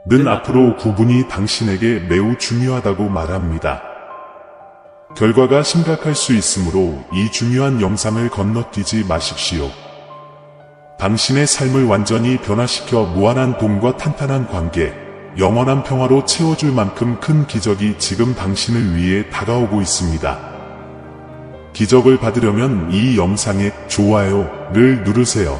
는 앞으로 구분이 당신에게 매우 중요하다고 말합니다. 결과가 심각할 수 있으므로 이 중요한 영상을 건너뛰지 마십시오. 당신의 삶을 완전히 변화시켜 무한한 돈과 탄탄한 관계, 영원한 평화로 채워줄 만큼 큰 기적이 지금 당신을 위해 다가오고 있습니다. 기적을 받으려면 이 영상에 좋아요를 누르세요.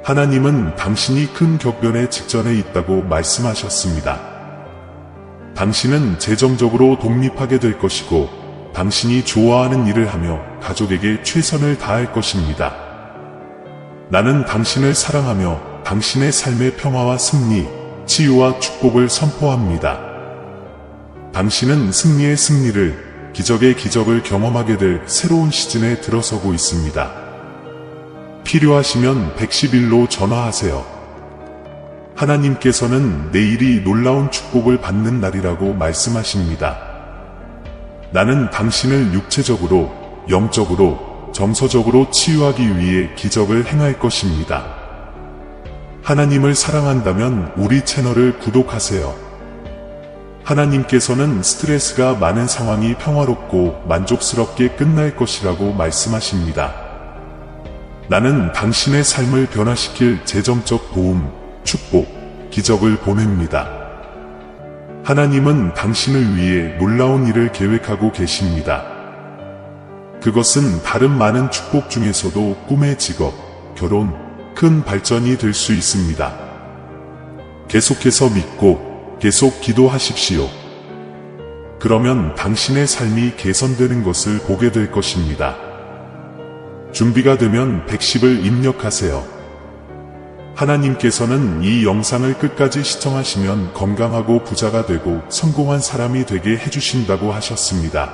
하나님은 당신이 큰 격변의 직전에 있다고 말씀하셨습니다. 당신은 재정적으로 독립하게 될 것이고 당신이 좋아하는 일을 하며 가족에게 최선을 다할 것입니다. 나는 당신을 사랑하며 당신의 삶의 평화와 승리, 치유와 축복을 선포합니다. 당신은 승리의 승리를, 기적의 기적을 경험하게 될 새로운 시즌에 들어서고 있습니다. 필요하시면 111로 전화하세요. 하나님께서는 내일이 놀라운 축복을 받는 날이라고 말씀하십니다. 나는 당신을 육체적으로, 영적으로, 정서적으로 치유하기 위해 기적을 행할 것입니다. 하나님을 사랑한다면 우리 채널을 구독하세요. 하나님께서는 스트레스가 많은 상황이 평화롭고 만족스럽게 끝날 것이라고 말씀하십니다. 나는 당신의 삶을 변화시킬 재정적 도움, 축복, 기적을 보냅니다. 하나님은 당신을 위해 놀라운 일을 계획하고 계십니다. 그것은 다른 많은 축복 중에서도 꿈의 직업, 결혼, 큰 발전이 될 수 있습니다. 계속해서 믿고 계속 기도하십시오. 그러면 당신의 삶이 개선되는 것을 보게 될 것입니다. 준비가 되면 110을 입력하세요. 하나님께서는 이 영상을 끝까지 시청하시면 건강하고 부자가 되고 성공한 사람이 되게 해주신다고 하셨습니다.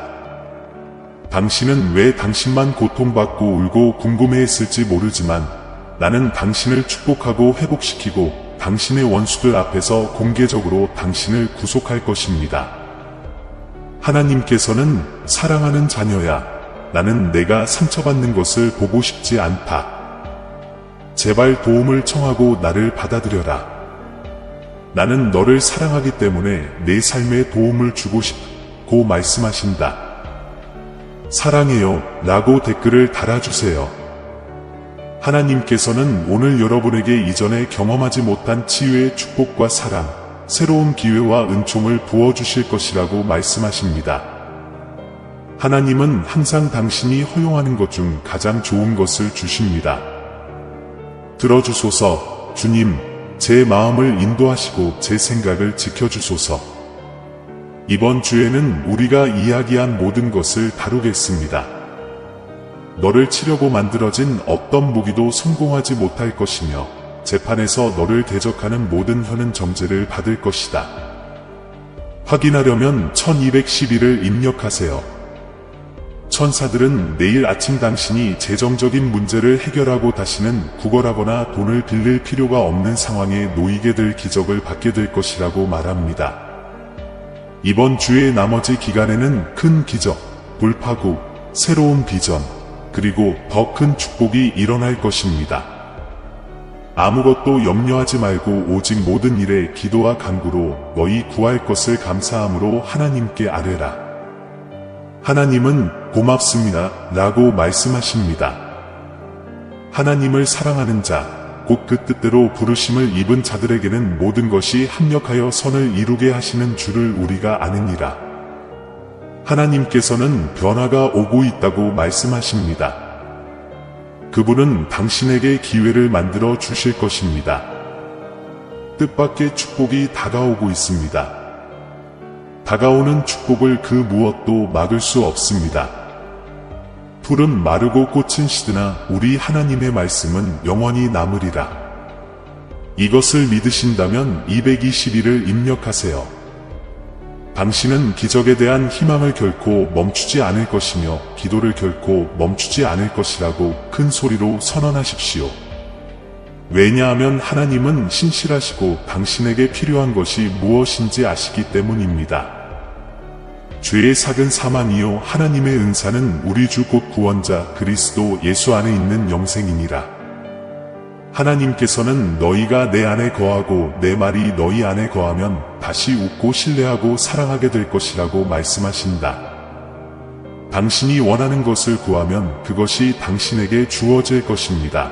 당신은 왜 당신만 고통받고 울고 궁금해했을지 모르지만 나는 당신을 축복하고 회복시키고 당신의 원수들 앞에서 공개적으로 당신을 구속할 것입니다. 하나님께서는 사랑하는 자녀야, 나는 내가 상처받는 것을 보고 싶지 않다. 제발 도움을 청하고 나를 받아들여라. 나는 너를 사랑하기 때문에 내 삶에 도움을 주고 싶고 말씀하신다. 사랑해요 라고 댓글을 달아주세요. 하나님께서는 오늘 여러분에게 이전에 경험하지 못한 치유의 축복과 사랑, 새로운 기회와 은총을 부어주실 것이라고 말씀하십니다. 하나님은 항상 당신이 허용하는 것 중 가장 좋은 것을 주십니다. 들어주소서. 주님, 제 마음을 인도하시고 제 생각을 지켜주소서. 이번 주에는 우리가 이야기한 모든 것을 다루겠습니다. 너를 치려고 만들어진 어떤 무기도 성공하지 못할 것이며 재판에서 너를 대적하는 모든 혀는 정죄를 받을 것이다. 확인하려면 1211을 입력하세요. 천사들은 내일 아침 당신이 재정적인 문제를 해결하고 다시는 구걸하거나 돈을 빌릴 필요가 없는 상황에 놓이게 될 기적을 받게 될 것이라고 말합니다. 이번 주의 나머지 기간에는 큰 기적, 돌파구, 새로운 비전, 그리고 더 큰 축복이 일어날 것입니다. 아무것도 염려하지 말고 오직 모든 일에 기도와 간구로 너희 구할 것을 감사함으로 하나님께 아뢰라. 하나님은 고맙습니다 라고 말씀하십니다. 하나님을 사랑하는 자, 곧 그 뜻대로 부르심을 입은 자들에게는 모든 것이 합력하여 선을 이루게 하시는 줄을 우리가 아느니라. 하나님께서는 변화가 오고 있다고 말씀하십니다. 그분은 당신에게 기회를 만들어 주실 것입니다. 뜻밖의 축복이 다가오고 있습니다. 다가오는 축복을 그 무엇도 막을 수 없습니다. 풀은 마르고 꽃은 시드나 우리 하나님의 말씀은 영원히 남으리라. 이것을 믿으신다면 221을 입력하세요. 당신은 기적에 대한 희망을 결코 멈추지 않을 것이며 기도를 결코 멈추지 않을 것이라고 큰 소리로 선언하십시오. 왜냐하면 하나님은 신실하시고 당신에게 필요한 것이 무엇인지 아시기 때문입니다. 죄의 삭은 사망이요 하나님의 은사는 우리 주 곧 구원자 그리스도 예수 안에 있는 영생이니라. 하나님께서는 너희가 내 안에 거하고 내 말이 너희 안에 거하면 다시 웃고 신뢰하고 사랑하게 될 것이라고 말씀하신다. 당신이 원하는 것을 구하면 그것이 당신에게 주어질 것입니다.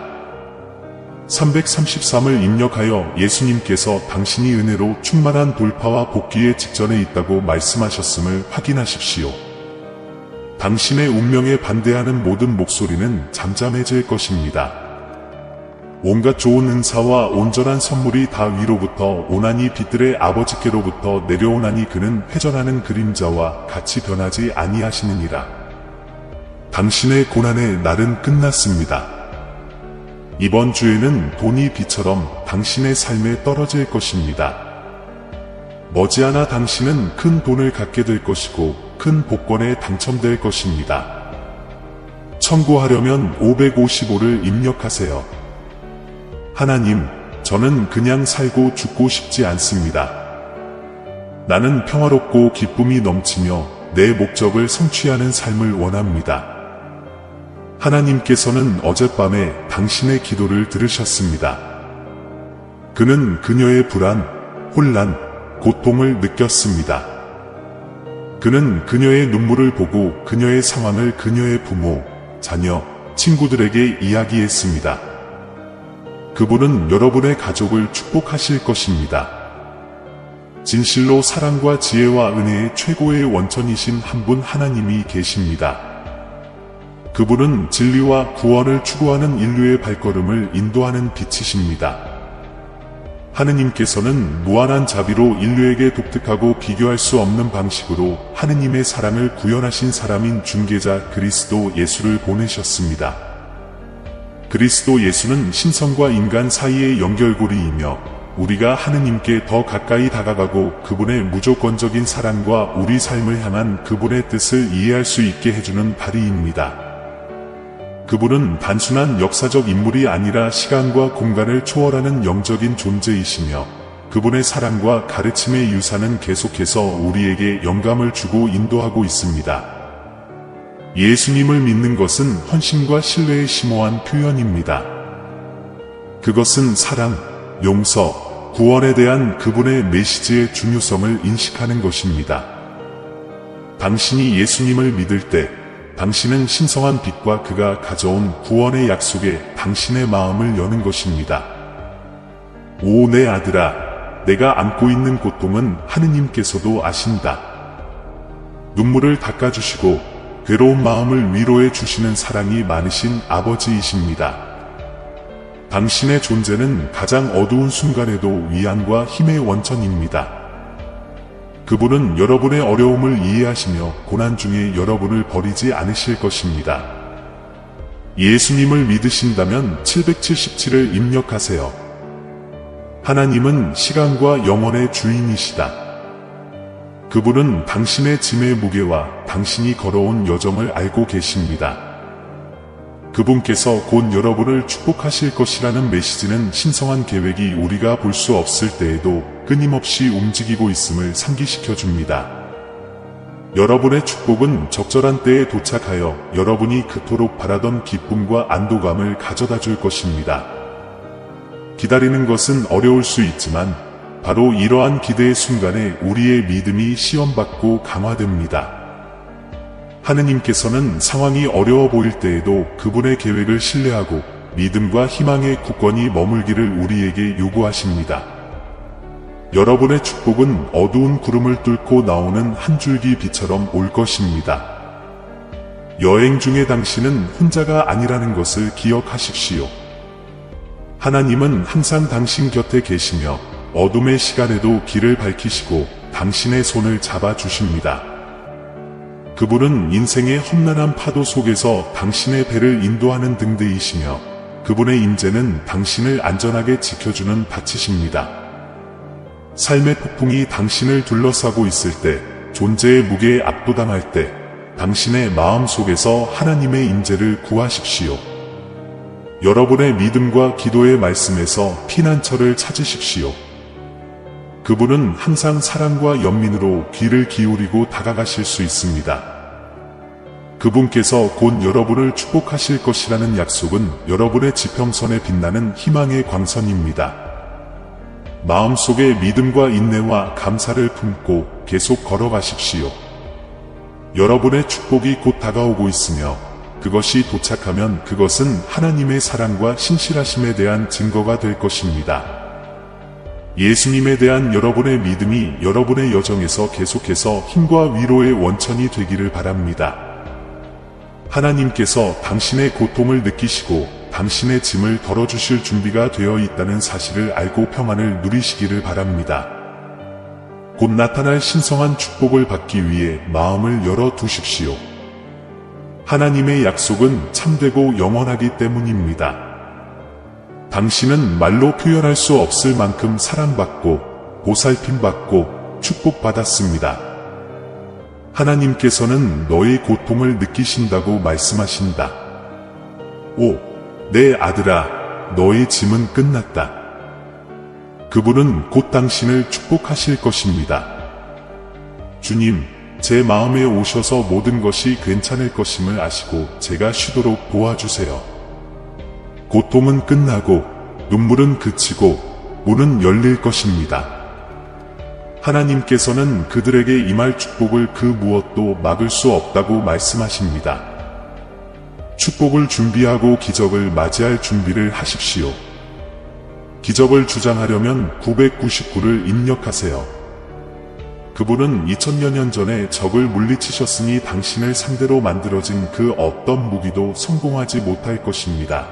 333을 입력하여 예수님께서 당신이 은혜로 충만한 돌파와 복귀의 직전에 있다고 말씀하셨음을 확인하십시오. 당신의 운명에 반대하는 모든 목소리는 잠잠해질 것입니다. 온갖 좋은 은사와 온전한 선물이 다 위로부터 오나니 빛들의 아버지께로부터 내려오나니 그는 회전하는 그림자와 같이 변하지 아니하시느니라. 당신의 고난의 날은 끝났습니다. 이번 주에는 돈이 비처럼 당신의 삶에 떨어질 것입니다. 머지않아 당신은 큰 돈을 갖게 될 것이고 큰 복권에 당첨될 것입니다. 청구하려면 555를 입력하세요. 하나님, 저는 그냥 살고 죽고 싶지 않습니다. 나는 평화롭고 기쁨이 넘치며 내 목적을 성취하는 삶을 원합니다. 하나님께서는 어젯밤에 당신의 기도를 들으셨습니다. 그는 그녀의 불안, 혼란, 고통을 느꼈습니다. 그는 그녀의 눈물을 보고 그녀의 상황을 그녀의 부모, 자녀, 친구들에게 이야기했습니다. 그분은 여러분의 가족을 축복하실 것입니다. 진실로 사랑과 지혜와 은혜의 최고의 원천이신 한 분 하나님이 계십니다. 그분은 진리와 구원을 추구하는 인류의 발걸음을 인도하는 빛이십니다. 하느님께서는 무한한 자비로 인류에게 독특하고 비교할 수 없는 방식으로 하느님의 사랑을 구현하신 사람인 중개자 그리스도 예수를 보내셨습니다. 그리스도 예수는 신성과 인간 사이의 연결고리이며 우리가 하느님께 더 가까이 다가가고 그분의 무조건적인 사랑과 우리 삶을 향한 그분의 뜻을 이해할 수 있게 해주는 다리입니다. 그분은 단순한 역사적 인물이 아니라 시간과 공간을 초월하는 영적인 존재이시며 그분의 사랑과 가르침의 유산은 계속해서 우리에게 영감을 주고 인도하고 있습니다. 예수님을 믿는 것은 헌신과 신뢰의 심오한 표현입니다. 그것은 사랑, 용서, 구원에 대한 그분의 메시지의 중요성을 인식하는 것입니다. 당신이 예수님을 믿을 때 당신은 신성한 빛과 그가 가져온 구원의 약속에 당신의 마음을 여는 것입니다. 오 내 아들아, 내가 안고 있는 고통은 하느님께서도 아신다. 눈물을 닦아주시고 괴로운 마음을 위로해 주시는 사랑이 많으신 아버지이십니다. 당신의 존재는 가장 어두운 순간에도 위안과 힘의 원천입니다. 그분은 여러분의 어려움을 이해하시며 고난 중에 여러분을 버리지 않으실 것입니다. 예수님을 믿으신다면 777을 입력하세요. 하나님은 시간과 영혼의 주인이시다. 그분은 당신의 짐의 무게와 당신이 걸어온 여정을 알고 계십니다. 그분께서 곧 여러분을 축복하실 것이라는 메시지는 신성한 계획이 우리가 볼 수 없을 때에도 끊임없이 움직이고 있음을 상기시켜 줍니다. 여러분의 축복은 적절한 때에 도착하여 여러분이 그토록 바라던 기쁨과 안도감을 가져다 줄 것입니다. 기다리는 것은 어려울 수 있지만 바로 이러한 기대의 순간에 우리의 믿음이 시험받고 강화됩니다. 하느님께서는 상황이 어려워 보일 때에도 그분의 계획을 신뢰하고 믿음과 희망의 굳건히 머물기를 우리에게 요구하십니다. 여러분의 축복은 어두운 구름을 뚫고 나오는 한 줄기 빛처럼 올 것입니다. 여행 중에 당신은 혼자가 아니라는 것을 기억하십시오. 하나님은 항상 당신 곁에 계시며 어둠의 시간에도 길을 밝히시고 당신의 손을 잡아주십니다. 그분은 인생의 험난한 파도 속에서 당신의 배를 인도하는 등대이시며 그분의 임재는 당신을 안전하게 지켜주는 밭이십니다. 삶의 폭풍이 당신을 둘러싸고 있을 때, 존재의 무게에 압도당할 때 당신의 마음 속에서 하나님의 임재를 구하십시오. 여러분의 믿음과 기도의 말씀에서 피난처를 찾으십시오. 그분은 항상 사랑과 연민으로 귀를 기울이고 다가가실 수 있습니다. 그분께서 곧 여러분을 축복하실 것이라는 약속은 여러분의 지평선에 빛나는 희망의 광선입니다. 마음속에 믿음과 인내와 감사를 품고 계속 걸어가십시오. 여러분의 축복이 곧 다가오고 있으며 그것이 도착하면 그것은 하나님의 사랑과 신실하심에 대한 증거가 될 것입니다. 예수님에 대한 여러분의 믿음이 여러분의 여정에서 계속해서 힘과 위로의 원천이 되기를 바랍니다. 하나님께서 당신의 고통을 느끼시고 당신의 짐을 덜어주실 준비가 되어 있다는 사실을 알고 평안을 누리시기를 바랍니다. 곧 나타날 신성한 축복을 받기 위해 마음을 열어두십시오. 하나님의 약속은 참되고 영원하기 때문입니다. 당신은 말로 표현할 수 없을 만큼 사랑받고 보살핌받고 축복받았습니다. 하나님께서는 너의 고통을 느끼신다고 말씀하신다. 오, 내 아들아, 너의 짐은 끝났다. 그분은 곧 당신을 축복하실 것입니다. 주님, 제 마음에 오셔서 모든 것이 괜찮을 것임을 아시고 제가 쉬도록 도와주세요. 고통은 끝나고 눈물은 그치고 문은 열릴 것입니다. 하나님께서는 그들에게 임할 축복을 그 무엇도 막을 수 없다고 말씀하십니다. 축복을 준비하고 기적을 맞이할 준비를 하십시오. 기적을 주장하려면 999를 입력하세요. 그분은 2000여 년 전에 적을 물리치셨으니 당신을 상대로 만들어진 그 어떤 무기도 성공하지 못할 것입니다.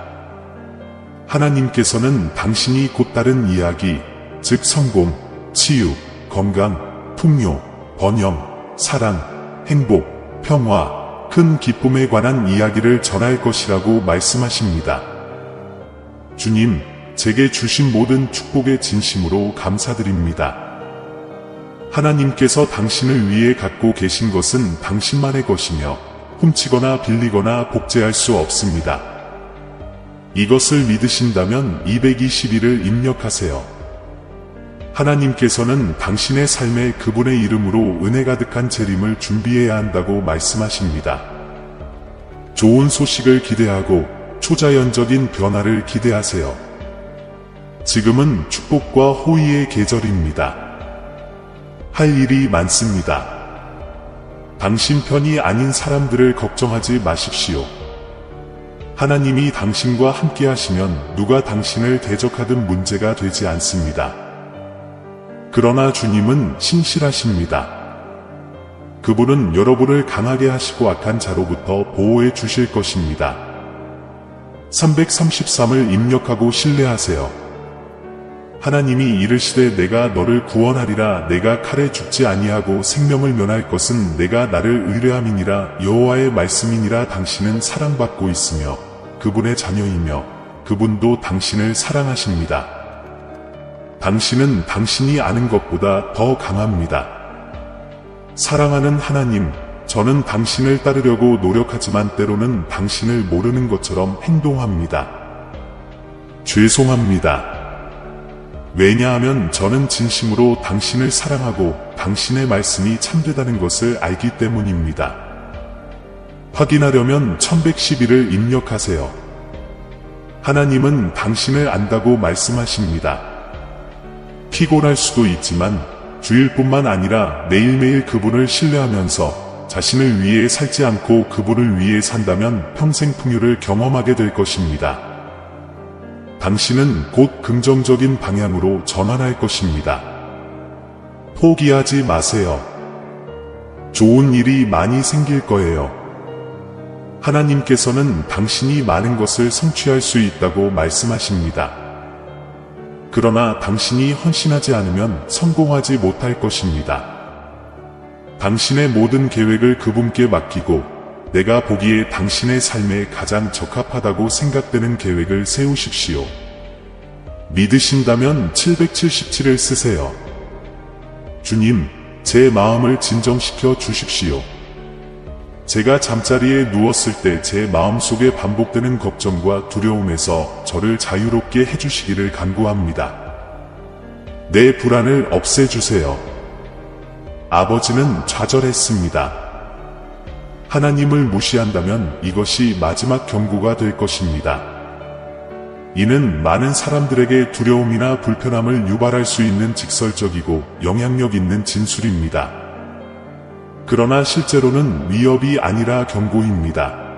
하나님께서는 당신이 곧 다른 이야기, 즉 성공, 치유, 건강, 풍요, 번영, 사랑, 행복, 평화, 큰 기쁨에 관한 이야기를 전할 것이라고 말씀하십니다. 주님, 제게 주신 모든 축복에 진심으로 감사드립니다. 하나님께서 당신을 위해 갖고 계신 것은 당신만의 것이며 훔치거나 빌리거나 복제할 수 없습니다. 이것을 믿으신다면 221을 입력하세요. 하나님께서는 당신의 삶에 그분의 이름으로 은혜 가득한 재림을 준비해야 한다고 말씀하십니다. 좋은 소식을 기대하고 초자연적인 변화를 기대하세요. 지금은 축복과 호의의 계절입니다. 할 일이 많습니다. 당신 편이 아닌 사람들을 걱정하지 마십시오. 하나님이 당신과 함께 하시면 누가 당신을 대적하든 문제가 되지 않습니다. 그러나 주님은 신실하십니다. 그분은 여러분을 강하게 하시고 악한 자로부터 보호해 주실 것입니다. 333을 입력하고 신뢰하세요. 하나님이 이르시되 내가 너를 구원하리라. 내가 칼에 죽지 아니하고 생명을 면할 것은 내가 나를 의뢰함이니라. 여호와의 말씀이니라. 당신은 사랑받고 있으며 그분의 자녀이며 그분도 당신을 사랑하십니다. 당신은 당신이 아는 것보다 더 강합니다. 사랑하는 하나님, 저는 당신을 따르려고 노력하지만 때로는 당신을 모르는 것처럼 행동합니다. 죄송합니다. 왜냐하면 저는 진심으로 당신을 사랑하고 당신의 말씀이 참되다는 것을 알기 때문입니다. 확인하려면 1111을 입력하세요. 하나님은 당신을 안다고 말씀하십니다. 피곤할 수도 있지만 주일뿐만 아니라 매일매일 그분을 신뢰하면서 자신을 위해 살지 않고 그분을 위해 산다면 평생 풍요를 경험하게 될 것입니다. 당신은 곧 긍정적인 방향으로 전환할 것입니다. 포기하지 마세요. 좋은 일이 많이 생길 거예요. 하나님께서는 당신이 많은 것을 성취할 수 있다고 말씀하십니다. 그러나 당신이 헌신하지 않으면 성공하지 못할 것입니다. 당신의 모든 계획을 그분께 맡기고 내가 보기에 당신의 삶에 가장 적합하다고 생각되는 계획을 세우십시오. 믿으신다면 777을 쓰세요. 주님, 제 마음을 진정시켜 주십시오. 제가 잠자리에 누웠을 때 제 마음속에 반복되는 걱정과 두려움에서 저를 자유롭게 해주시기를 간구합니다. 내 불안을 없애주세요. 아버지는 좌절했습니다. 하나님을 무시한다면 이것이 마지막 경고가 될 것입니다. 이는 많은 사람들에게 두려움이나 불편함을 유발할 수 있는 직설적이고 영향력 있는 진술입니다. 그러나 실제로는 위협이 아니라 경고입니다.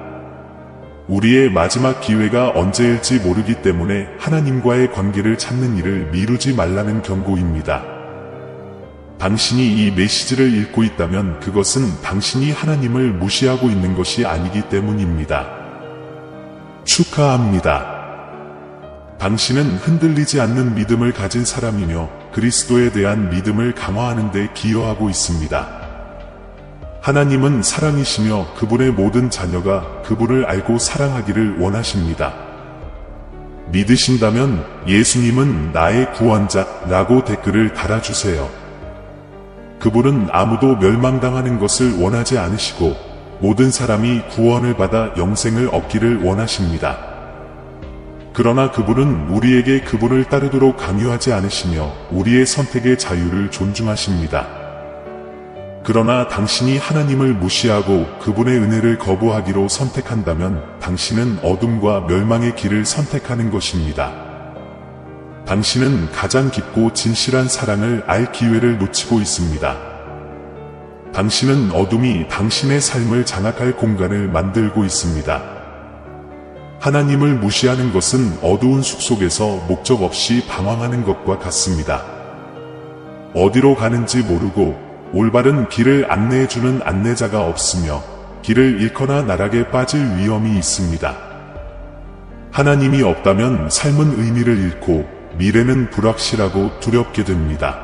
우리의 마지막 기회가 언제일지 모르기 때문에 하나님과의 관계를 찾는 일을 미루지 말라는 경고입니다. 당신이 이 메시지를 읽고 있다면 그것은 당신이 하나님을 무시하고 있는 것이 아니기 때문입니다. 축하합니다. 당신은 흔들리지 않는 믿음을 가진 사람이며 그리스도에 대한 믿음을 강화하는 데 기여하고 있습니다. 하나님은 사랑이시며 그분의 모든 자녀가 그분을 알고 사랑하기를 원하십니다. 믿으신다면 예수님은 나의 구원자라고 댓글을 달아주세요. 그분은 아무도 멸망당하는 것을 원하지 않으시고 모든 사람이 구원을 받아 영생을 얻기를 원하십니다. 그러나 그분은 우리에게 그분을 따르도록 강요하지 않으시며 우리의 선택의 자유를 존중하십니다. 그러나 당신이 하나님을 무시하고 그분의 은혜를 거부하기로 선택한다면 당신은 어둠과 멸망의 길을 선택하는 것입니다. 당신은 가장 깊고 진실한 사랑을 알 기회를 놓치고 있습니다. 당신은 어둠이 당신의 삶을 장악할 공간을 만들고 있습니다. 하나님을 무시하는 것은 어두운 숲속에서 목적 없이 방황하는 것과 같습니다. 어디로 가는지 모르고 올바른 길을 안내해주는 안내자가 없으며 길을 잃거나 나락에 빠질 위험이 있습니다. 하나님이 없다면 삶은 의미를 잃고 미래는 불확실하고 두렵게 됩니다.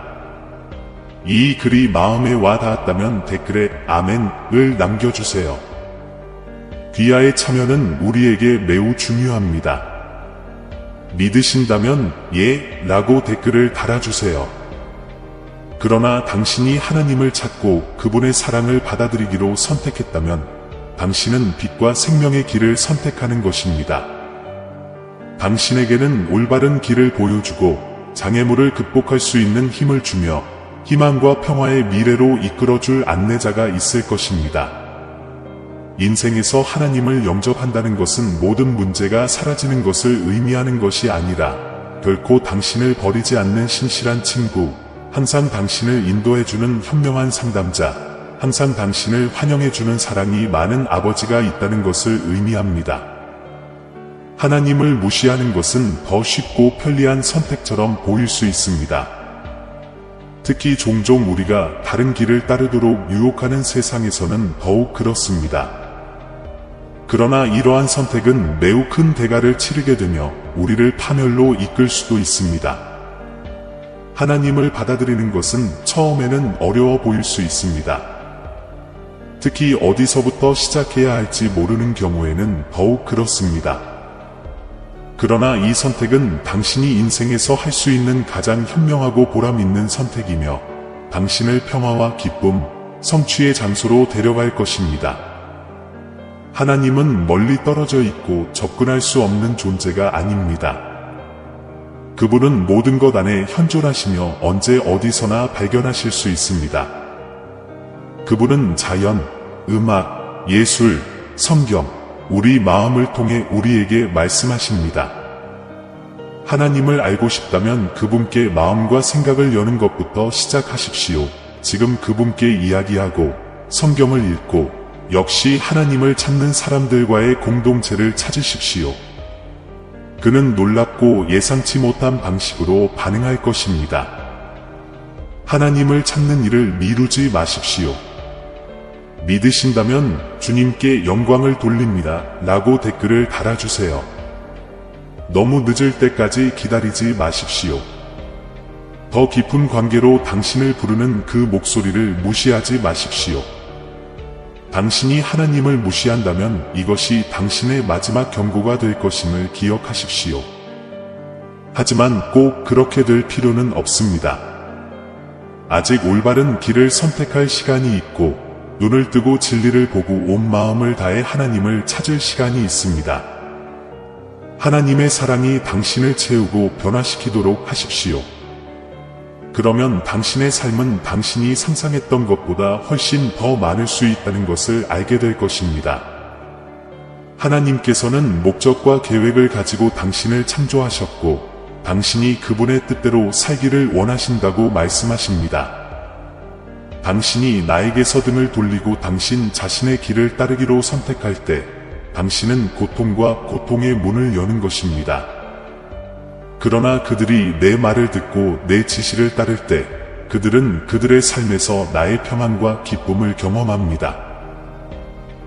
이 글이 마음에 와 닿았다면 댓글에 아멘을 남겨주세요. 귀하의 참여는 우리에게 매우 중요합니다. 믿으신다면 예 라고 댓글을 달아주세요. 그러나 당신이 하나님을 찾고 그분의 사랑을 받아들이기로 선택했다면 당신은 빛과 생명의 길을 선택하는 것입니다. 당신에게는 올바른 길을 보여주고 장애물을 극복할 수 있는 힘을 주며 희망과 평화의 미래로 이끌어줄 안내자가 있을 것입니다. 인생에서 하나님을 영접한다는 것은 모든 문제가 사라지는 것을 의미하는 것이 아니라 결코 당신을 버리지 않는 신실한 친구, 항상 당신을 인도해주는 현명한 상담자, 항상 당신을 환영해주는 사랑이 많은 아버지가 있다는 것을 의미합니다. 하나님을 무시하는 것은 더 쉽고 편리한 선택처럼 보일 수 있습니다. 특히 종종 우리가 다른 길을 따르도록 유혹하는 세상에서는 더욱 그렇습니다. 그러나 이러한 선택은 매우 큰 대가를 치르게 되며 우리를 파멸로 이끌 수도 있습니다. 하나님을 받아들이는 것은 처음에는 어려워 보일 수 있습니다. 특히 어디서부터 시작해야 할지 모르는 경우에는 더욱 그렇습니다. 그러나 이 선택은 당신이 인생에서 할 수 있는 가장 현명하고 보람 있는 선택이며 당신을 평화와 기쁨, 성취의 장소로 데려갈 것입니다. 하나님은 멀리 떨어져 있고 접근할 수 없는 존재가 아닙니다. 그분은 모든 것 안에 현존하시며 언제 어디서나 발견하실 수 있습니다. 그분은 자연, 음악, 예술, 성경, 우리 마음을 통해 우리에게 말씀하십니다. 하나님을 알고 싶다면 그분께 마음과 생각을 여는 것부터 시작하십시오. 지금 그분께 이야기하고 성경을 읽고 역시 하나님을 찾는 사람들과의 공동체를 찾으십시오. 그는 놀랍고 예상치 못한 방식으로 반응할 것입니다. 하나님을 찾는 일을 미루지 마십시오. 믿으신다면 주님께 영광을 돌립니다. 라고 댓글을 달아주세요. 너무 늦을 때까지 기다리지 마십시오. 더 깊은 관계로 당신을 부르는 그 목소리를 무시하지 마십시오. 당신이 하나님을 무시한다면 이것이 당신의 마지막 경고가 될 것임을 기억하십시오. 하지만 꼭 그렇게 될 필요는 없습니다. 아직 올바른 길을 선택할 시간이 있고 눈을 뜨고 진리를 보고 온 마음을 다해 하나님을 찾을 시간이 있습니다. 하나님의 사랑이 당신을 채우고 변화시키도록 하십시오. 그러면 당신의 삶은 당신이 상상했던 것보다 훨씬 더 많을 수 있다는 것을 알게 될 것입니다. 하나님께서는 목적과 계획을 가지고 당신을 창조하셨고, 당신이 그분의 뜻대로 살기를 원하신다고 말씀하십니다. 당신이 나에게서 등을 돌리고 당신 자신의 길을 따르기로 선택할 때, 당신은 고통과 고통의 문을 여는 것입니다. 그러나 그들이 내 말을 듣고 내 지시를 따를 때, 그들은 그들의 삶에서 나의 평안과 기쁨을 경험합니다.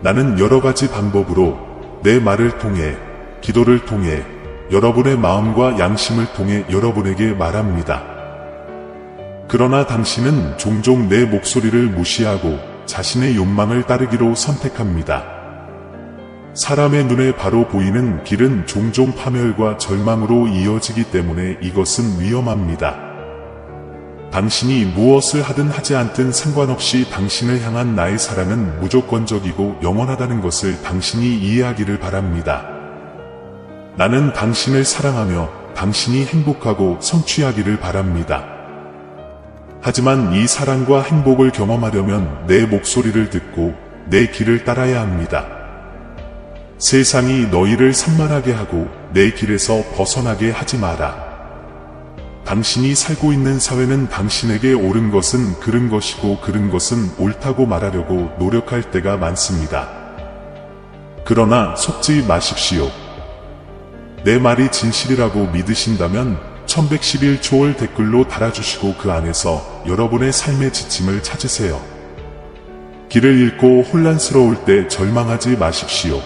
나는 여러 가지 방법으로 내 말을 통해, 기도를 통해, 여러분의 마음과 양심을 통해 여러분에게 말합니다. 그러나 당신은 종종 내 목소리를 무시하고 자신의 욕망을 따르기로 선택합니다. 사람의 눈에 바로 보이는 길은 종종 파멸과 절망으로 이어지기 때문에 이것은 위험합니다. 당신이 무엇을 하든 하지 않든 상관없이 당신을 향한 나의 사랑은 무조건적이고 영원하다는 것을 당신이 이해하기를 바랍니다. 나는 당신을 사랑하며 당신이 행복하고 성취하기를 바랍니다. 하지만 이 사랑과 행복을 경험하려면 내 목소리를 듣고 내 길을 따라야 합니다. 세상이 너희를 산만하게 하고 내 길에서 벗어나게 하지 마라. 당신이 살고 있는 사회는 당신에게 옳은 것은 그른 것이고 그른 것은 옳다고 말하려고 노력할 때가 많습니다. 그러나 속지 마십시오. 내 말이 진실이라고 믿으신다면 1111초를 댓글로 달아주시고 그 안에서 여러분의 삶의 지침을 찾으세요. 길을 잃고 혼란스러울 때 절망하지 마십시오.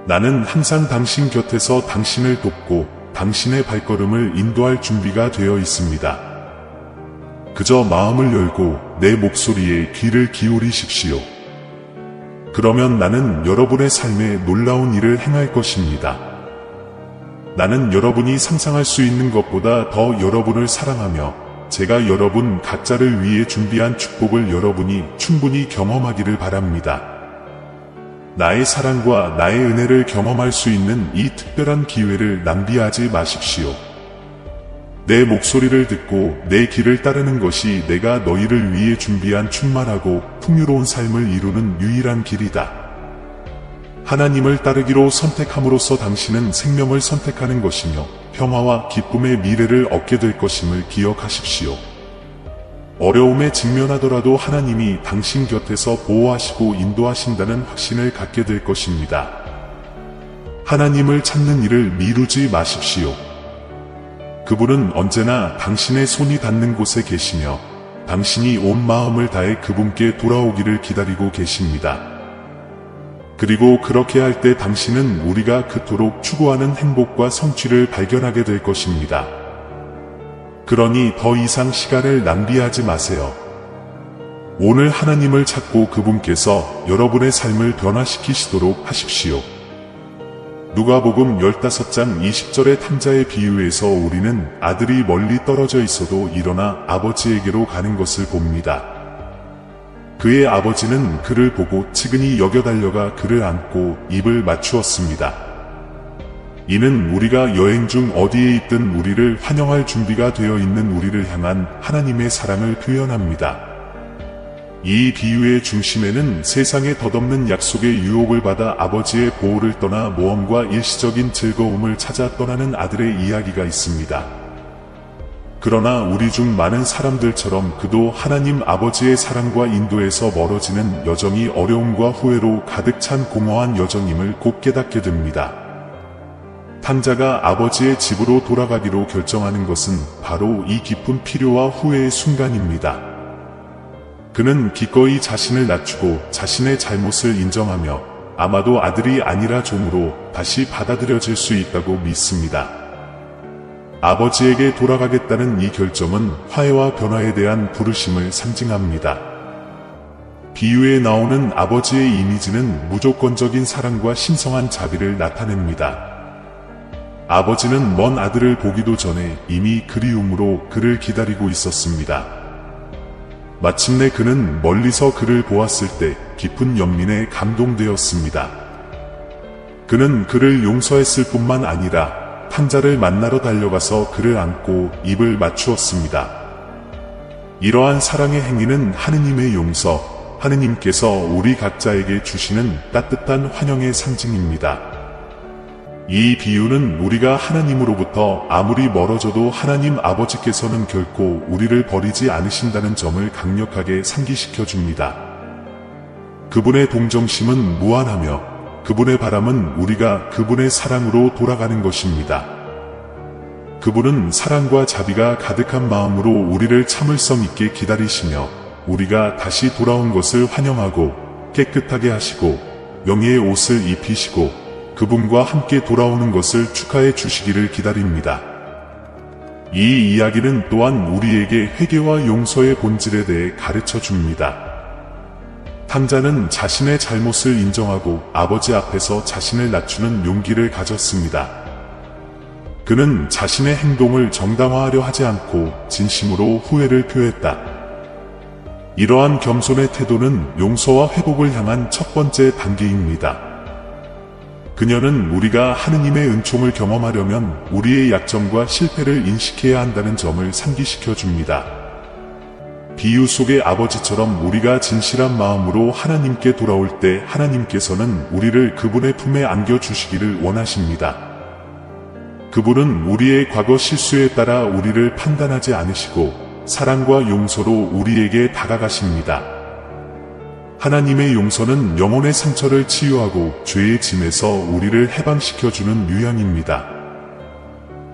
나는 항상 당신 곁에서 당신을 돕고 당신의 발걸음을 인도할 준비가 되어 있습니다. 그저 마음을 열고 내 목소리에 귀를 기울이십시오. 그러면 나는 여러분의 삶에 놀라운 일을 행할 것입니다. 나는 여러분이 상상할 수 있는 것보다 더 여러분을 사랑하며 제가 여러분 각자를 위해 준비한 축복을 여러분이 충분히 경험하기를 바랍니다. 나의 사랑과 나의 은혜를 경험할 수 있는 이 특별한 기회를 낭비하지 마십시오. 내 목소리를 듣고 내 길을 따르는 것이 내가 너희를 위해 준비한 충만하고 풍요로운 삶을 이루는 유일한 길이다. 하나님을 따르기로 선택함으로써 당신은 생명을 선택하는 것이며 평화와 기쁨의 미래를 얻게 될 것임을 기억하십시오. 어려움에 직면하더라도 하나님이 당신 곁에서 보호하시고 인도하신다는 확신을 갖게 될 것입니다. 하나님을 찾는 일을 미루지 마십시오. 그분은 언제나 당신의 손이 닿는 곳에 계시며 당신이 온 마음을 다해 그분께 돌아오기를 기다리고 계십니다. 그리고 그렇게 할 때 당신은 우리가 그토록 추구하는 행복과 성취를 발견하게 될 것입니다. 그러니 더 이상 시간을 낭비하지 마세요. 오늘 하나님을 찾고 그분께서 여러분의 삶을 변화시키시도록 하십시오. 누가복음 15장 20절의 탐자의 비유에서 우리는 아들이 멀리 떨어져 있어도 일어나 아버지에게로 가는 것을 봅니다. 그의 아버지는 그를 보고 측은히 여겨 달려가 그를 안고 입을 맞추었습니다. 이는 우리가 여행 중 어디에 있든 우리를 환영할 준비가 되어 있는 우리를 향한 하나님의 사랑을 표현합니다. 이 비유의 중심에는 세상에 덧없는 약속의 유혹을 받아 아버지의 보호를 떠나 모험과 일시적인 즐거움을 찾아 떠나는 아들의 이야기가 있습니다. 그러나 우리 중 많은 사람들처럼 그도 하나님 아버지의 사랑과 인도에서 멀어지는 여정이 어려움과 후회로 가득 찬 공허한 여정임을 곧 깨닫게 됩니다. 탐자가 아버지의 집으로 돌아가기로 결정하는 것은 바로 이 깊은 필요와 후회의 순간입니다. 그는 기꺼이 자신을 낮추고 자신의 잘못을 인정하며 아마도 아들이 아니라 종으로 다시 받아들여질 수 있다고 믿습니다. 아버지에게 돌아가겠다는 이 결정은 화해와 변화에 대한 부르심을 상징합니다. 비유에 나오는 아버지의 이미지는 무조건적인 사랑과 신성한 자비를 나타냅니다. 아버지는 먼 아들을 보기도 전에 이미 그리움으로 그를 기다리고 있었습니다. 마침내 그는 멀리서 그를 보았을 때 깊은 연민에 감동되었습니다. 그는 그를 용서했을 뿐만 아니라 탐자를 만나러 달려가서 그를 안고 입을 맞추었습니다. 이러한 사랑의 행위는 하느님의 용서, 하느님께서 우리 각자에게 주시는 따뜻한 환영의 상징입니다. 이 비유는 우리가 하나님으로부터 아무리 멀어져도 하나님 아버지께서는 결코 우리를 버리지 않으신다는 점을 강력하게 상기시켜 줍니다. 그분의 동정심은 무한하며 그분의 바람은 우리가 그분의 사랑으로 돌아가는 것입니다. 그분은 사랑과 자비가 가득한 마음으로 우리를 참을성 있게 기다리시며 우리가 다시 돌아온 것을 환영하고 깨끗하게 하시고 명예의 옷을 입히시고 그분과 함께 돌아오는 것을 축하해 주시기를 기다립니다. 이 이야기는 또한 우리에게 회개와 용서의 본질에 대해 가르쳐 줍니다. 탕자는 자신의 잘못을 인정하고 아버지 앞에서 자신을 낮추는 용기를 가졌습니다. 그는 자신의 행동을 정당화하려 하지 않고 진심으로 후회를 표했다. 이러한 겸손의 태도는 용서와 회복을 향한 첫 번째 단계입니다. 그녀는 우리가 하느님의 은총을 경험하려면 우리의 약점과 실패를 인식해야 한다는 점을 상기시켜 줍니다. 비유 속의 아버지처럼 우리가 진실한 마음으로 하나님께 돌아올 때 하나님께서는 우리를 그분의 품에 안겨주시기를 원하십니다. 그분은 우리의 과거 실수에 따라 우리를 판단하지 않으시고 사랑과 용서로 우리에게 다가가십니다. 하나님의 용서는 영혼의 상처를 치유하고 죄의 짐에서 우리를 해방시켜주는 유형입니다.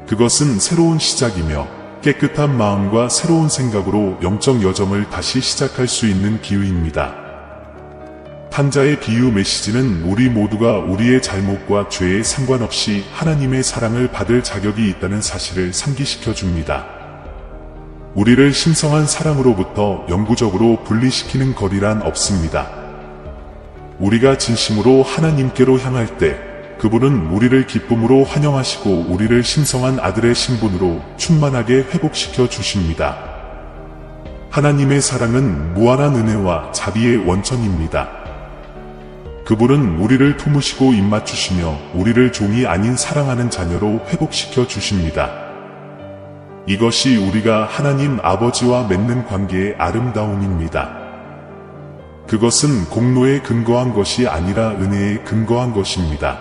그것은 새로운 시작이며 깨끗한 마음과 새로운 생각으로 영적 여정을 다시 시작할 수 있는 기회입니다. 탕자의 비유 메시지는 우리 모두가 우리의 잘못과 죄에 상관없이 하나님의 사랑을 받을 자격이 있다는 사실을 상기시켜 줍니다. 우리를 신성한 사랑으로부터 영구적으로 분리시키는 거리란 없습니다. 우리가 진심으로 하나님께로 향할 때 그분은 우리를 기쁨으로 환영하시고 우리를 신성한 아들의 신분으로 충만하게 회복시켜 주십니다. 하나님의 사랑은 무한한 은혜와 자비의 원천입니다. 그분은 우리를 품으시고 입맞추시며 우리를 종이 아닌 사랑하는 자녀로 회복시켜 주십니다. 이것이 우리가 하나님 아버지와 맺는 관계의 아름다움입니다. 그것은 공로에 근거한 것이 아니라 은혜에 근거한 것입니다.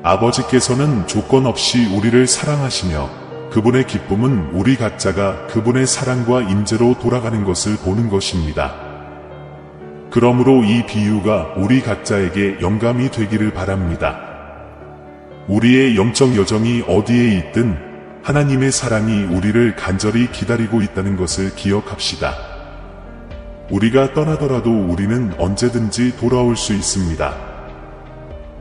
아버지께서는 조건 없이 우리를 사랑하시며 그분의 기쁨은 우리 각자가 그분의 사랑과 임재로 돌아가는 것을 보는 것입니다. 그러므로 이 비유가 우리 각자에게 영감이 되기를 바랍니다. 우리의 영적 여정이 어디에 있든 하나님의 사랑이 우리를 간절히 기다리고 있다는 것을 기억합시다. 우리가 떠나더라도 우리는 언제든지 돌아올 수 있습니다.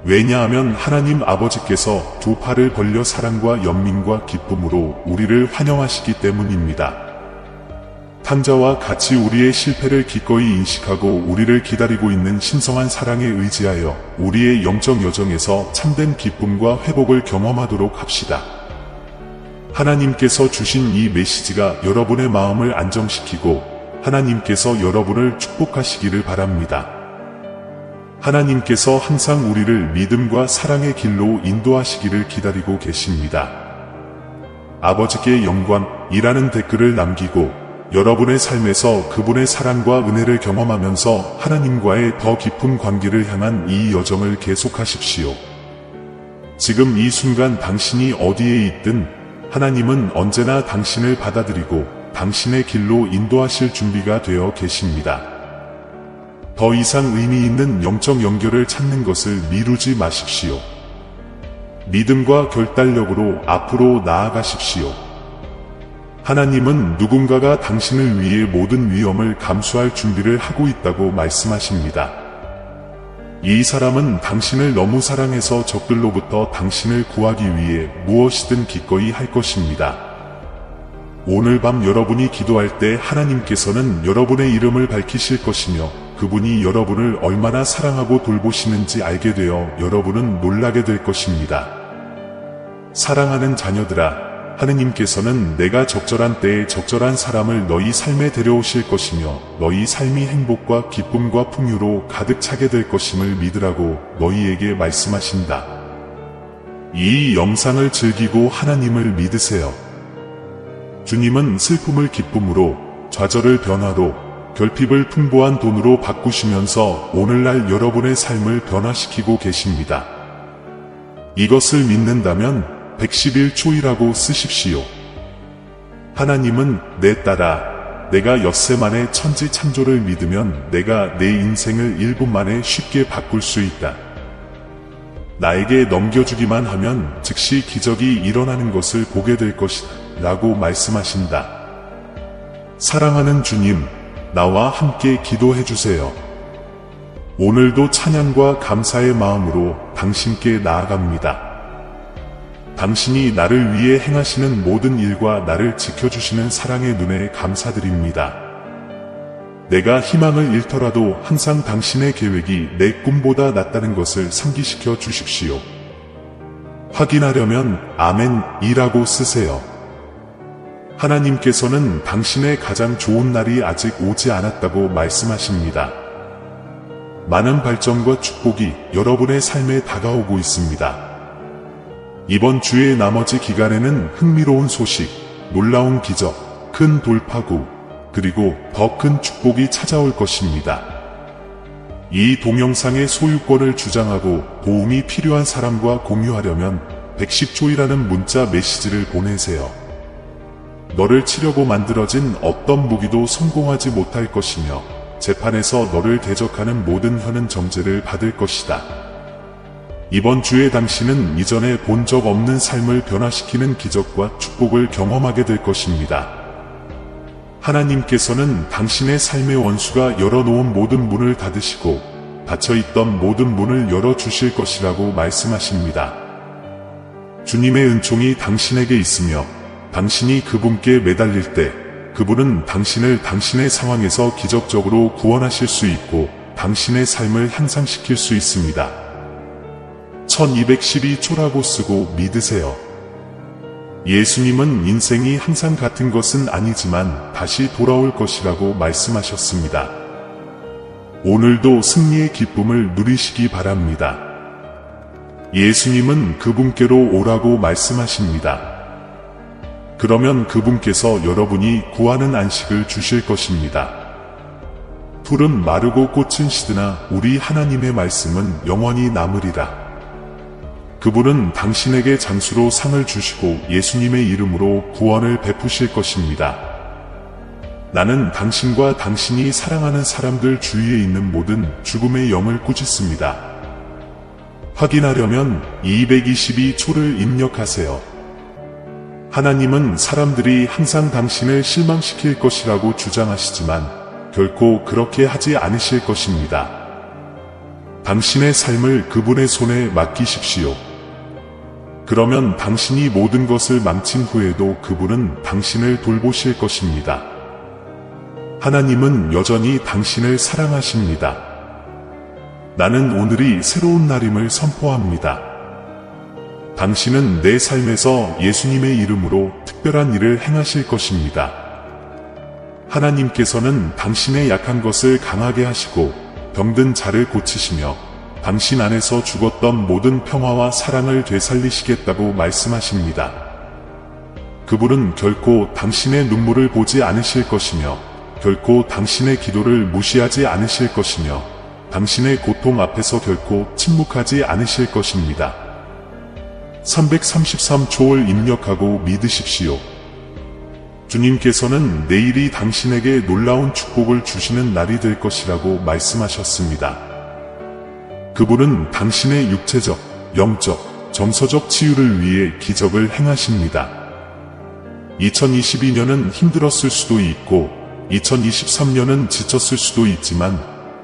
왜냐하면 하나님 아버지께서 두 팔을 벌려 사랑과 연민과 기쁨으로 우리를 환영하시기 때문입니다. 탕자와 같이 우리의 실패를 기꺼이 인식하고 우리를 기다리고 있는 신성한 사랑에 의지하여 우리의 영적 여정에서 참된 기쁨과 회복을 경험하도록 합시다. 하나님께서 주신 이 메시지가 여러분의 마음을 안정시키고 하나님께서 여러분을 축복하시기를 바랍니다. 하나님께서 항상 우리를 믿음과 사랑의 길로 인도하시기를 기다리고 계십니다. 아버지께 영광이라는 댓글을 남기고 여러분의 삶에서 그분의 사랑과 은혜를 경험하면서 하나님과의 더 깊은 관계를 향한 이 여정을 계속하십시오. 지금 이 순간 당신이 어디에 있든 하나님은 언제나 당신을 받아들이고 당신의 길로 인도하실 준비가 되어 계십니다. 더 이상 의미 있는 영적 연결을 찾는 것을 미루지 마십시오. 믿음과 결단력으로 앞으로 나아가십시오. 하나님은 누군가가 당신을 위해 모든 위험을 감수할 준비를 하고 있다고 말씀하십니다. 이 사람은 당신을 너무 사랑해서 적들로부터 당신을 구하기 위해 무엇이든 기꺼이 할 것입니다. 오늘 밤 여러분이 기도할 때 하나님께서는 여러분의 이름을 밝히실 것이며 그분이 여러분을 얼마나 사랑하고 돌보시는지 알게 되어 여러분은 놀라게 될 것입니다. 사랑하는 자녀들아, 하느님께서는 내가 적절한 때에 적절한 사람을 너희 삶에 데려오실 것이며 너희 삶이 행복과 기쁨과 풍요로 가득 차게 될 것임을 믿으라고 너희에게 말씀하신다. 이 영상을 즐기고 하나님을 믿으세요. 주님은 슬픔을 기쁨으로, 좌절을 변화로, 결핍을 풍부한 돈으로 바꾸시면서 오늘날 여러분의 삶을 변화시키고 계십니다. 이것을 믿는다면 111초이라고 쓰십시오. 하나님은 내 딸아, 내가 엿새 만에 천지 창조를 믿으면 내가 내 인생을 1분 만에 쉽게 바꿀 수 있다. 나에게 넘겨주기만 하면 즉시 기적이 일어나는 것을 보게 될 것이다. 라고 말씀하신다. 사랑하는 주님, 나와 함께 기도해 주세요. 오늘도 찬양과 감사의 마음으로 당신께 나아갑니다. 당신이 나를 위해 행하시는 모든 일과 나를 지켜주시는 사랑의 눈에 감사드립니다. 내가 희망을 잃더라도 항상 당신의 계획이 내 꿈보다 낫다는 것을 상기시켜 주십시오. 확인하려면 아멘이라고 쓰세요. 하나님께서는 당신의 가장 좋은 날이 아직 오지 않았다고 말씀하십니다. 많은 발전과 축복이 여러분의 삶에 다가오고 있습니다. 이번 주의 나머지 기간에는 흥미로운 소식, 놀라운 기적, 큰 돌파구, 그리고 더 큰 축복이 찾아올 것입니다. 이 동영상의 소유권을 주장하고 도움이 필요한 사람과 공유하려면 110초이라는 문자 메시지를 보내세요. 너를 치려고 만들어진 어떤 무기도 성공하지 못할 것이며 재판에서 너를 대적하는 모든 혀는 정죄를 받을 것이다. 이번 주에 당신은 이전에 본 적 없는 삶을 변화시키는 기적과 축복을 경험하게 될 것입니다. 하나님께서는 당신의 삶의 원수가 열어놓은 모든 문을 닫으시고 닫혀있던 모든 문을 열어주실 것이라고 말씀하십니다. 주님의 은총이 당신에게 있으며 당신이 그분께 매달릴 때 그분은 당신을 당신의 상황에서 기적적으로 구원하실 수 있고 당신의 삶을 향상시킬 수 있습니다. 1212초라고 쓰고 믿으세요. 예수님은 인생이 항상 같은 것은 아니지만 다시 돌아올 것이라고 말씀하셨습니다. 오늘도 승리의 기쁨을 누리시기 바랍니다. 예수님은 그분께로 오라고 말씀하십니다. 그러면 그분께서 여러분이 구하는 안식을 주실 것입니다. 풀은 마르고 꽃은 시드나 우리 하나님의 말씀은 영원히 남으리라. 그분은 당신에게 장수로 상을 주시고 예수님의 이름으로 구원을 베푸실 것입니다. 나는 당신과 당신이 사랑하는 사람들 주위에 있는 모든 죽음의 영을 꾸짖습니다. 확인하려면 222초를 입력하세요. 하나님은 사람들이 항상 당신을 실망시킬 것이라고 주장하시지만 결코 그렇게 하지 않으실 것입니다. 당신의 삶을 그분의 손에 맡기십시오. 그러면 당신이 모든 것을 망친 후에도 그분은 당신을 돌보실 것입니다. 하나님은 여전히 당신을 사랑하십니다. 나는 오늘이 새로운 날임을 선포합니다. 당신은 내 삶에서 예수님의 이름으로 특별한 일을 행하실 것입니다. 하나님께서는 당신의 약한 것을 강하게 하시고 병든 자를 고치시며 당신 안에서 죽었던 모든 평화와 사랑을 되살리시겠다고 말씀하십니다. 그분은 결코 당신의 눈물을 보지 않으실 것이며 결코 당신의 기도를 무시하지 않으실 것이며 당신의 고통 앞에서 결코 침묵하지 않으실 것입니다. 333초를 입력하고 믿으십시오. 주님께서는 내일이 당신에게 놀라운 축복을 주시는 날이 될 것이라고 말씀하셨습니다. 그분은 당신의 육체적, 영적, 정서적 치유를 위해 기적을 행하십니다. 2022년은 힘들었을 수도 있고 2023년은 지쳤을 수도 있지만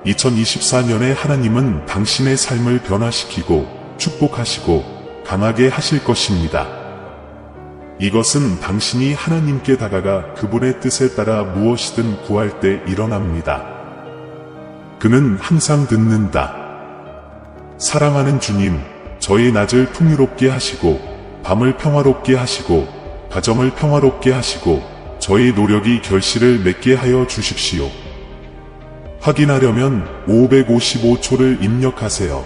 2024년에 하나님은 당신의 삶을 변화시키고 축복하시고 강하게 하실 것입니다. 이것은 당신이 하나님께 다가가 그분의 뜻에 따라 무엇이든 구할 때 일어납니다. 그는 항상 듣는다. 사랑하는 주님, 저희 낮을 풍요롭게 하시고 밤을 평화롭게 하시고 가정을 평화롭게 하시고 저희 노력이 결실을 맺게 하여 주십시오. 확인하려면 555초를 입력하세요.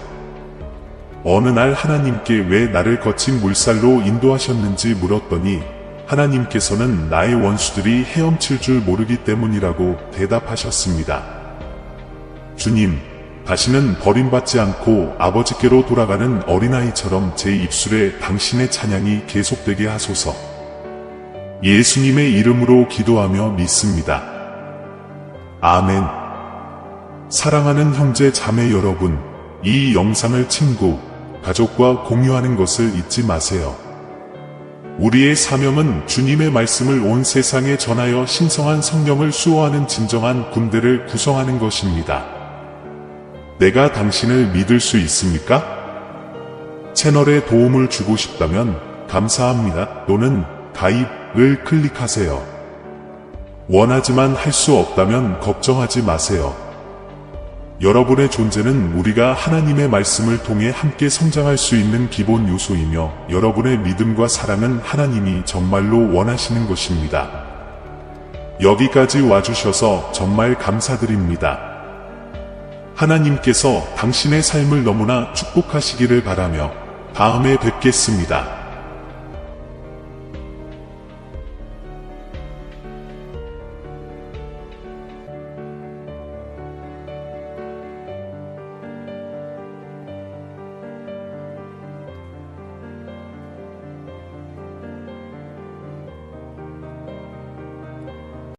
어느 날 하나님께 왜 나를 거친 물살로 인도하셨는지 물었더니 하나님께서는 나의 원수들이 헤엄칠 줄 모르기 때문이라고 대답하셨습니다. 주님, 다시는 버림받지 않고 아버지께로 돌아가는 어린아이처럼 제 입술에 당신의 찬양이 계속되게 하소서. 예수님의 이름으로 기도하며 믿습니다. 아멘. 사랑하는 형제 자매 여러분, 이 영상을 친구, 가족과 공유하는 것을 잊지 마세요. 우리의 사명은 주님의 말씀을 온 세상에 전하여 신성한 성령을 수호하는 진정한 군대를 구성하는 것입니다. 내가 당신을 믿을 수 있습니까? 채널에 도움을 주고 싶다면 감사합니다. 또는 가입을 클릭하세요. 원하지만 할 수 없다면 걱정하지 마세요. 여러분의 존재는 우리가 하나님의 말씀을 통해 함께 성장할 수 있는 기본 요소이며 여러분의 믿음과 사랑은 하나님이 정말로 원하시는 것입니다. 여기까지 와주셔서 정말 감사드립니다. 하나님께서 당신의 삶을 너무나 축복하시기를 바라며 다음에 뵙겠습니다.